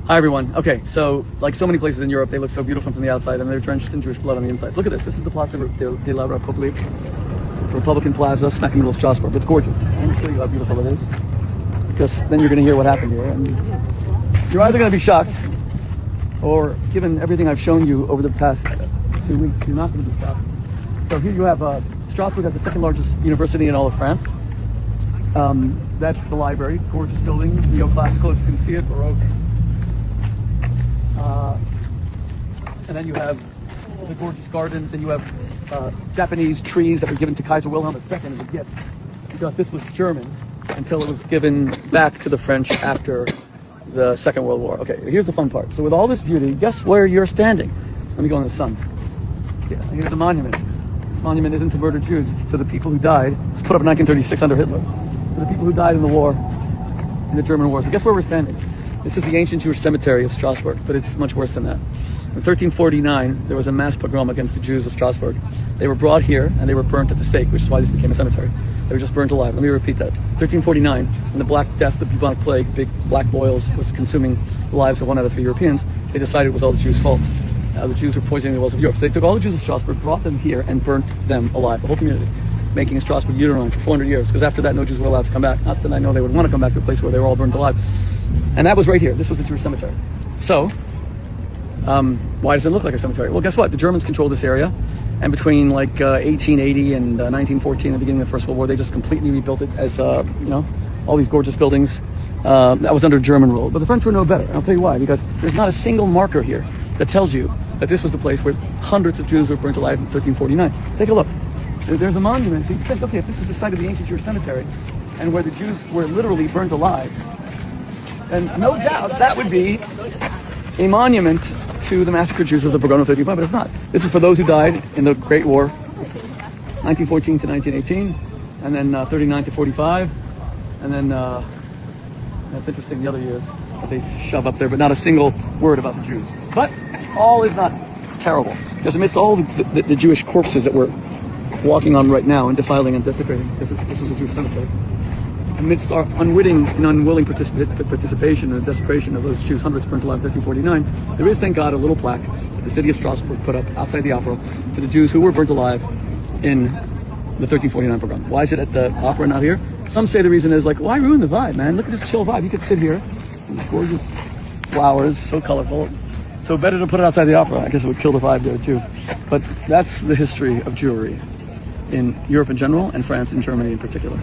Hi everyone. Okay, so like so many places in Europe, they look so beautiful from the outside and they're drenched in Jewish blood on the inside. Look at this. This is the Place de la République, Republican Plaza, smack in the middle of Strasbourg. It's gorgeous. I'm going to show you how beautiful it is, because then you're going to hear what happened here. And you're either going to be shocked, or given everything I've shown you over the past 2 weeks, you're not going to be shocked. So here you have Strasbourg has the second largest university in all of France. That's the library, gorgeous building, neoclassical, as you can see it, Baroque. And then you have the gorgeous gardens, and you have Japanese trees that were given to Kaiser Wilhelm II as a gift, because this was German until it was given back to the French after the Second World War. Okay, here's the fun part. So with all this beauty, guess where you're standing? Let me go in the sun. Yeah, here's a monument. This monument isn't to murdered Jews, it's to the people who died. It was put up in 1936 under Hitler. To the people who died in the war, in the German wars. But guess where we're standing? This is the ancient Jewish cemetery of Strasbourg, but it's much worse than that. In 1349, there was a mass pogrom against the Jews of Strasbourg. They were brought here and they were burnt at the stake, which is why this became a cemetery. They were just burnt alive. Let me repeat that. 1349, when the Black Death, the bubonic plague, big black boils, was consuming the lives of 1 out of 3 Europeans, they decided it was all the Jews' fault. The Jews were poisoning the wells of Europe. So they took all the Jews of Strasbourg, brought them here, and burnt them alive, the whole community, making Strasbourg uterine for 400 years, because after that, no Jews were allowed to come back. Not that I know they would want to come back to a place where they were all burnt alive. And that was right here. This was the Jewish cemetery. So, why does it look like a cemetery? Well, guess what? The Germans controlled this area, and between like 1880 and 1914, the beginning of the First World War, they just completely rebuilt it as, all these gorgeous buildings. That was under German rule. But the French were no better. And I'll tell you why. Because there's not a single marker here that tells you that this was the place where hundreds of Jews were burnt alive in 1349. Take a look. There's a monument. You think, okay, if this is the site of the ancient Jewish cemetery, and where the Jews were literally burnt alive, and no doubt that would be a monument to the massacred Jews of the pogrom of 1345, but it's not. This is for those who died in the Great War, 1914 to 1918, and then 39 to 45, and then that's interesting, the other years that they shove up there, but not a single word about the Jews. But all is not terrible, because amidst all the Jewish corpses that we're walking on right now and defiling and desecrating, this was a Jewish cemetery. Amidst our unwitting and unwilling participation in the desecration of those Jews, hundreds burnt alive in 1349, there is, thank God, a little plaque that the city of Strasbourg put up outside the opera to the Jews who were burnt alive in the 1349 pogrom. Why is it at the opera, not here? Some say the reason is like, why ruin the vibe, man? Look at this chill vibe. You could sit here, gorgeous flowers, so colorful. So better to put it outside the opera. I guess it would kill the vibe there too. But that's the history of Jewry in Europe in general, and France and Germany in particular.